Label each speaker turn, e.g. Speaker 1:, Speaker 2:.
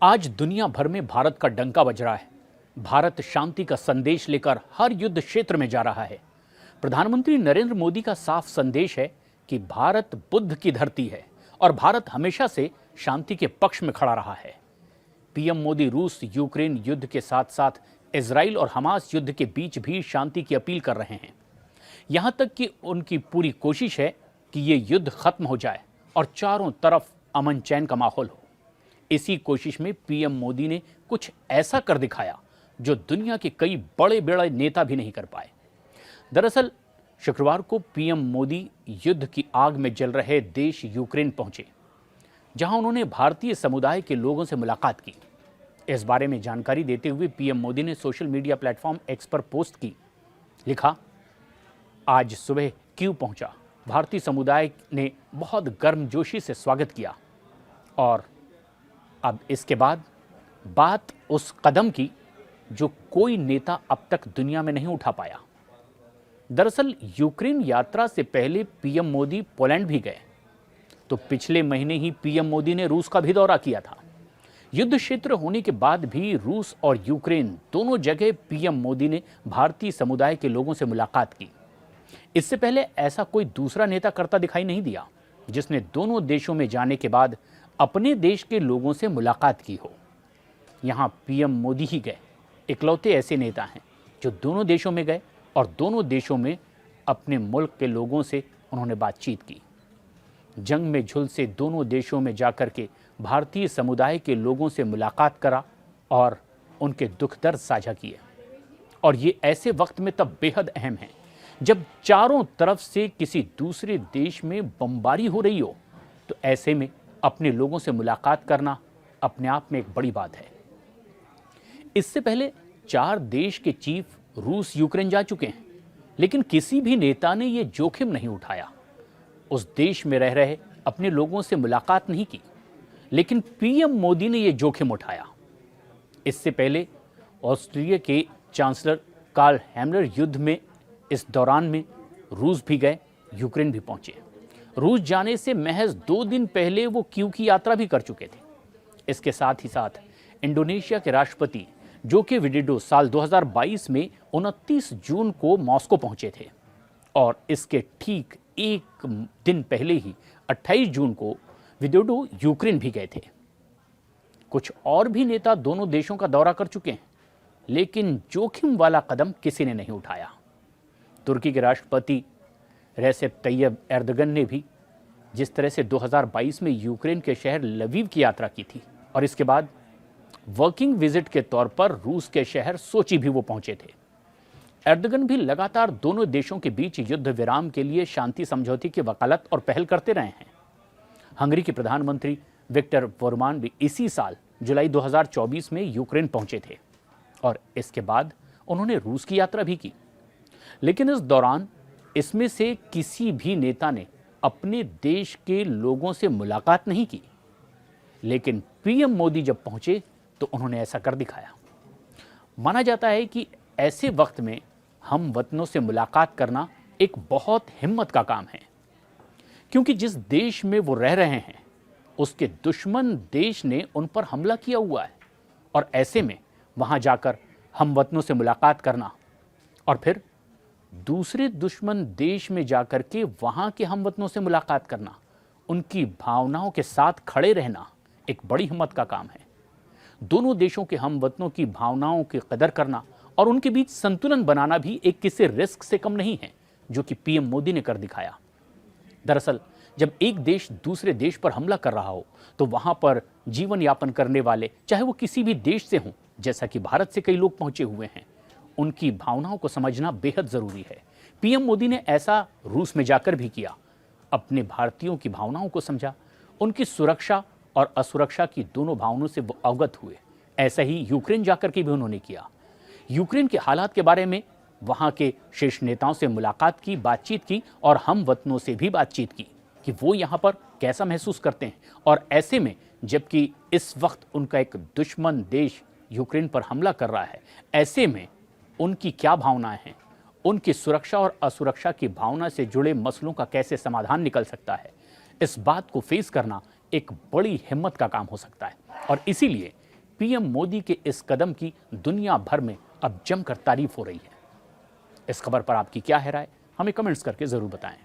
Speaker 1: आज दुनिया भर में भारत का डंका बज रहा है। भारत शांति का संदेश लेकर हर युद्ध क्षेत्र में जा रहा है। प्रधानमंत्री नरेंद्र मोदी का साफ संदेश है कि भारत बुद्ध की धरती है और भारत हमेशा से शांति के पक्ष में खड़ा रहा है। पीएम मोदी रूस यूक्रेन युद्ध के साथ साथ इजराइल और हमास युद्ध के बीच भी शांति की अपील कर रहे हैं। यहां तक कि उनकी पूरी कोशिश है कि ये युद्ध खत्म हो जाए और चारों तरफ अमन चैन का माहौल हो। इसी कोशिश में पीएम मोदी ने कुछ ऐसा कर दिखाया जो दुनिया के कई बड़े बड़े नेता भी नहीं कर पाए। दरअसल शुक्रवार को पीएम मोदी युद्ध की आग में जल रहे देश यूक्रेन पहुंचे, जहां उन्होंने भारतीय समुदाय के लोगों से मुलाकात की। इस बारे में जानकारी देते हुए पीएम मोदी ने सोशल मीडिया प्लेटफॉर्म एक्स पर पोस्ट की। लिखा, आज सुबह कीव पहुंचा, भारतीय समुदाय ने बहुत गर्मजोशी से स्वागत किया और अब इसके बाद बात उस कदम की जो कोई नेता अब तक दुनिया में नहीं उठा पाया। दरअसल यूक्रेन यात्रा से पहले पीएम मोदी पोलैंड भी गए, तो पिछले महीने ही पीएम मोदी ने रूस का भी दौरा किया था। युद्ध क्षेत्र होने के बाद भी रूस और यूक्रेन दोनों जगह पीएम मोदी ने भारतीय समुदाय के लोगों से मुलाकात की। इससे पहले ऐसा कोई दूसरा नेता करता दिखाई नहीं दिया जिसने दोनों देशों में जाने के बाद अपने देश के लोगों से मुलाकात की हो। यहाँ पीएम मोदी ही गए इकलौते ऐसे नेता हैं जो दोनों देशों में गए और दोनों देशों में अपने मुल्क के लोगों से उन्होंने बातचीत की। जंग में झुलसे दोनों देशों में जाकर के भारतीय समुदाय के लोगों से मुलाकात करा और उनके दुख दर्द साझा किए। और ये ऐसे वक्त में तब बेहद अहम है जब चारों तरफ से किसी दूसरे देश में बमबारी हो रही हो, तो ऐसे में अपने लोगों से मुलाकात करना अपने आप में एक बड़ी बात है। इससे पहले 4 देश के चीफ रूस यूक्रेन जा चुके हैं, लेकिन किसी भी नेता ने यह जोखिम नहीं उठाया। उस देश में रह रहे अपने लोगों से मुलाकात नहीं की, लेकिन पीएम मोदी ने यह जोखिम उठाया। इससे पहले ऑस्ट्रिया के चांसलर कार्ल हैमलर युद्ध में इस दौरान में रूस भी गए, यूक्रेन भी पहुंचे। रूस जाने से महज 2 दिन पहले वो कीव की यात्रा भी कर चुके थे। इसके साथ ही साथ इंडोनेशिया के राष्ट्रपति जोको विडोडो साल 2022 में 29 जून को मॉस्को पहुंचे थे और इसके ठीक एक दिन पहले ही 28 जून को विडोडो यूक्रेन भी गए थे। कुछ और भी नेता दोनों देशों का दौरा कर चुके हैं, लेकिन जोखिम वाला कदम किसी ने नहीं उठाया। तुर्की के राष्ट्रपति रेसेप तैयब एर्दोगन ने भी जिस तरह से 2022 में यूक्रेन के शहर लवीव की यात्रा की थी और इसके बाद वर्किंग विजिट के तौर पर रूस के शहर सोची भी वो पहुंचे थे। एर्दोगन भी लगातार दोनों देशों के बीच युद्ध विराम के लिए शांति समझौते की वकालत और पहल करते रहे हैं। हंगरी के प्रधानमंत्री विक्टर ओरबान भी इसी साल जुलाई 2024 में यूक्रेन पहुंचे थे और इसके बाद उन्होंने रूस की यात्रा भी की। लेकिन इस दौरान इसमें से किसी भी नेता ने अपने देश के लोगों से मुलाकात नहीं की, लेकिन पीएम मोदी जब पहुंचे तो उन्होंने ऐसा कर दिखाया। माना जाता है कि ऐसे वक्त में हम वतनों से मुलाकात करना एक बहुत हिम्मत का काम है, क्योंकि जिस देश में वो रह रहे हैं उसके दुश्मन देश ने उन पर हमला किया हुआ है और ऐसे में वहां जाकर हम वतनों से मुलाकात करना और फिर दूसरे दुश्मन देश में जाकर के वहां के हमवतनों से मुलाकात करना, उनकी भावनाओं के साथ खड़े रहना एक बड़ी हिम्मत का काम है। दोनों देशों के हमवतनों की भावनाओं की कदर करना और उनके बीच संतुलन बनाना भी एक किसी रिस्क से कम नहीं है, जो कि पीएम मोदी ने कर दिखाया। दरअसल जब एक देश दूसरे देश पर हमला कर रहा हो तो वहां पर जीवन यापन करने वाले, चाहे वो किसी भी देश से हों, जैसा कि भारत से कई लोग पहुंचे हुए हैं, उनकी भावनाओं को समझना बेहद जरूरी है। पीएम मोदी ने ऐसा रूस में जाकर भी किया, अपने भारतीयों की भावनाओं को समझा, उनकी सुरक्षा और असुरक्षा की दोनों भावनाओं से वो अवगत हुए। ऐसा ही यूक्रेन जाकर के भी उन्होंने किया। यूक्रेन के हालात के बारे में वहां के शीर्ष नेताओं से मुलाकात की, बातचीत की और हम वतनों से भी बातचीत की कि वो यहाँ पर कैसा महसूस करते हैं। और ऐसे में जबकि इस वक्त उनका एक दुश्मन देश यूक्रेन पर हमला कर रहा है, ऐसे में उनकी क्या भावनाएं हैं, उनकी सुरक्षा और असुरक्षा की भावना से जुड़े मसलों का कैसे समाधान निकल सकता है, इस बात को फेस करना एक बड़ी हिम्मत का काम हो सकता है। और इसीलिए पीएम मोदी के इस कदम की दुनिया भर में अब जमकर तारीफ हो रही है। इस खबर पर आपकी क्या है राय, हमें कमेंट्स करके जरूर बताएं।